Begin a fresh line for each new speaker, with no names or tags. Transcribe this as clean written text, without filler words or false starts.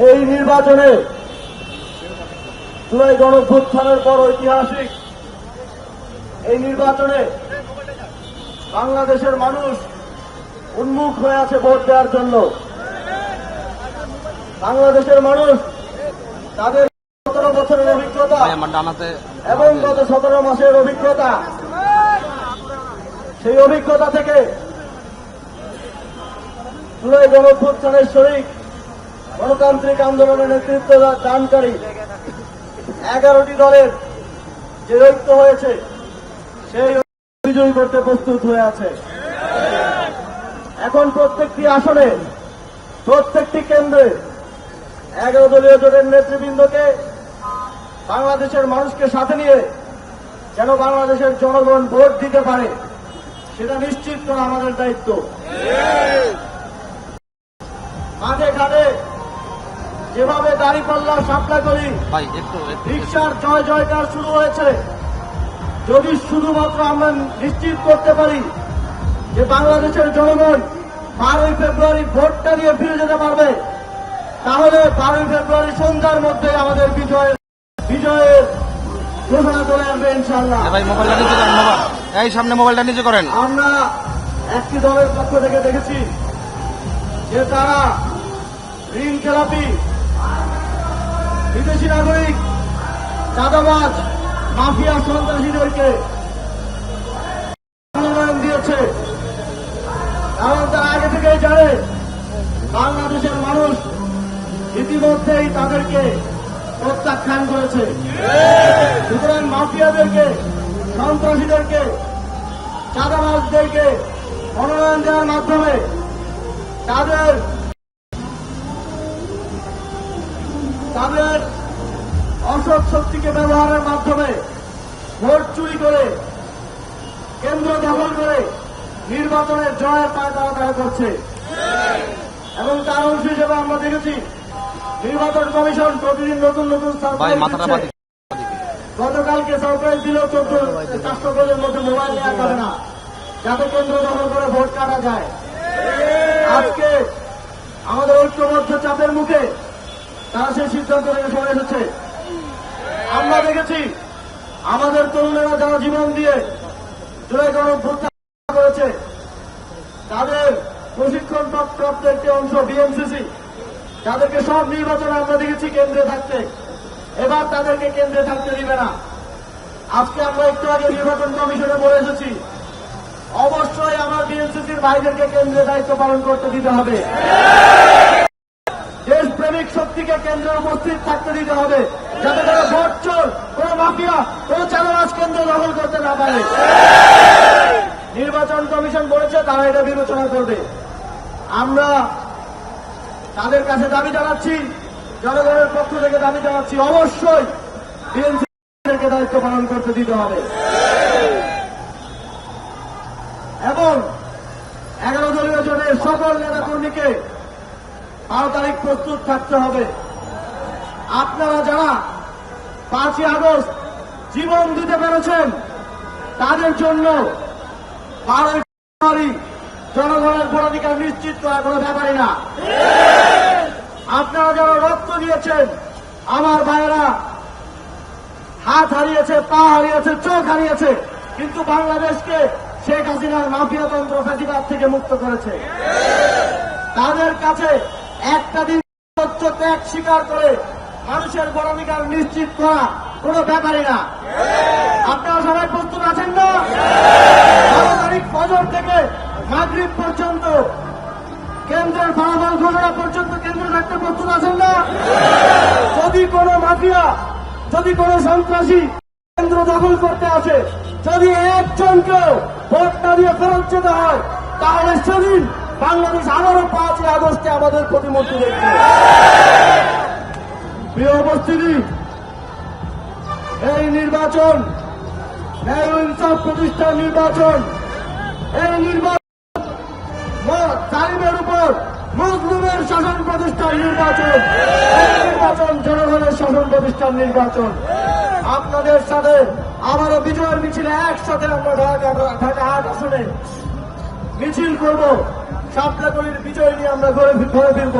এই নির্বাচনে জুলাই গণঅভ্যুত্থানের পর ঐতিহাসিক এই নির্বাচনে বাংলাদেশের মানুষ উন্মুখ হয়ে আছে ভোট দেওয়ার জন্য। বাংলাদেশের মানুষ তাদের 17 বছরের অভিজ্ঞতা এবং গত 17 মাসের অভিজ্ঞতা, সেই অভিজ্ঞতা থেকে জুলাই গণঅভ্যুত্থানের শরিক গণতান্ত্রিক আন্দোলনের নেতৃত্ব দানকারী 11টি দলের যে ঐক্য হয়েছে সেই বিজয়ী করতে প্রস্তুত হয়ে আছে। এখন প্রত্যেকটি আসনে, প্রত্যেকটি কেন্দ্রে 11 দলীয় জোটের নেতৃবৃন্দকে বাংলাদেশের মানুষকে সাথে নিয়ে যেন বাংলাদেশের জনগণ ভোট দিতে পারে সেটা নিশ্চিত করা আমাদের দায়িত্ব। মাঠে ঘাটে যেভাবে দাঁড়িপাল্লা সাপলাকলি রিকশার জয় জয়কার শুরু হয়েছে, যদি শুধুমাত্র আমরা নিশ্চিত করতে পারি যে বাংলাদেশের জনগণ 12ই ফেব্রুয়ারি ভোটটা নিয়ে ফিরে যেতে পারবে, তাহলে 12ই ফেব্রুয়ারি সন্ধ্যার মধ্যে আমাদের বিজয়ের ঘোষণা চলে আসবে ইনশাআল্লাহ।
এই সামনে মোবাইলটা নিচে করেন।
আমরা একটি দলের পক্ষ থেকে দেখেছি যে তারা ঋণ খেলাপি, বিদেশি নাগরিক, চাঁদাবাজ, মাফিয়া সন্ত্রাসীদেরকে মনোনয়ন দিয়েছে। কারণ তারা আগে থেকেই জানে বাংলাদেশের মানুষ ইতিমধ্যেই তাদেরকে প্রত্যাখ্যান করেছে। সুতরাং মাফিয়াদেরকে, সন্ত্রাসীদেরকে, চাঁদাবাজদেরকে মনোনয়ন দেওয়ার মাধ্যমে তাদের অসৎ শক্তিকে ব্যবহারের মাধ্যমে ভোট চুরি করে, কেন্দ্র দখল করে নির্বাচনের জয়ের পায়তারা তারা করছে। এবং তার অংশ হিসেবে আমরা দেখেছি নির্বাচন কমিশন প্রতিদিন নতুন নতুন সারপ্রাইজ দিচ্ছে। গতকালকে সারপ্রাইজ দিল 400 গজের মধ্যে মোবাইল নেওয়া যাবে না, যাতে কেন্দ্র দখল করে ভোট কাটা যায়। আজকে আমাদের ঐক্যবদ্ধ চাপের মুখে তারা সেই সিদ্ধান্ত থেকে সরে এসেছে। আমরা দেখেছি আমাদের তরুণেরা যারা জীবন দিয়ে জুলাই গণঅভ্যুত্থান করেছে, তাদের প্রশিক্ষণ প্রাপ্ত একটি অংশ বিএমসিসি, যাদেরকে সব নির্বাচনে আমরা দেখেছি কেন্দ্রে থাকতে, এবার তাদেরকে কেন্দ্রে থাকতে দিবে না। আজকে আমরা একটু আগে নির্বাচন কমিশনে বলে এসেছি অবশ্যই আমার বিএনসিসির ভাইদেরকে কেন্দ্রে দায়িত্ব পালন করতে দিতে হবে। দেশপ্রেমিক শক্তিকে কেন্দ্রে উপস্থিত থাকতে দিতে হবে, যাতে তারা ভোট চোর, কোন মাফিয়া, কোন চাঁদাবাজ কেন্দ্র দখল করতে না পারে। নির্বাচন কমিশন বলেছে তারা এটা বিবেচনা করবে। আমরা তাদের কাছে দাবি জানাচ্ছি, জনগণের পক্ষ থেকে দাবি জানাচ্ছি অবশ্যই বিএনসিকে দায়িত্ব পালন করতে দিতে হবে এবং 11 দলীয় জোটের সকল নেতাকর্মীকে 12 তারিখ প্রস্তুত থাকতে হবে। আপনারা যারা 5ই আগস্ট জীবন দিতে পেরেছেন তাদের জন্য 12ই ফেব্রুয়ারি জনগণের ভোটাধিকার নিশ্চিত করা কোনো ব্যাপারই না। আপনারা যারা রক্ত দিয়েছেন, আমার ভাইয়েরা হাত হারিয়েছে, পা হারিয়েছে, চোখ হারিয়েছে, কিন্তু বাংলাদেশকে শেখ হাসিনার মাফিয়াতন্ত্র ফ্যাসিবাদ থেকে মুক্ত করেছে। তাদের কাছে একটা দিন সত্য ত্যাগ স্বীকার করে মানুষের ভোটাধিকার নিশ্চিত করা কোনো ব্যাপারই না। আপনারা সবাই প্রস্তুত আছেন না? 12 তারিখ ফজর থেকে মাগরিব পর্যন্ত কেন্দ্রের ফলাফল ঘোষণা পর্যন্ত কেন্দ্র থাকতে প্রস্তুত আছেন না? যদি কোনো মাফিয়া, যদি কোনো সন্ত্রাসী কেন্দ্র দখল করতে আসে, যদি একজনকেও ভোট না দিয়ে ফেরত যেতে হয়, তাহলে সেদিন বাংলাদেশ আবারও 5ই আগস্টে আমাদের প্রতিমূর্তি দেখবে। প্রিয় উপস্থিতি, এই নির্বাচন ন্যায় ও ইনসাফ প্রতিষ্ঠার নির্বাচন। এই নির্বাচন জালিমের উপর মুসলিমের শাসন প্রতিষ্ঠার নির্বাচন। এই নির্বাচন জনগণের শাসন প্রতিষ্ঠার নির্বাচন। আপনাদের সাথে আবারও বিজয়ের মিছিলে একসাথে আমরা ঢাকা 8 আসনে মিছিল করব। সাপলাকলির বিজয় নিয়ে আমরা ঘরে ফিরব।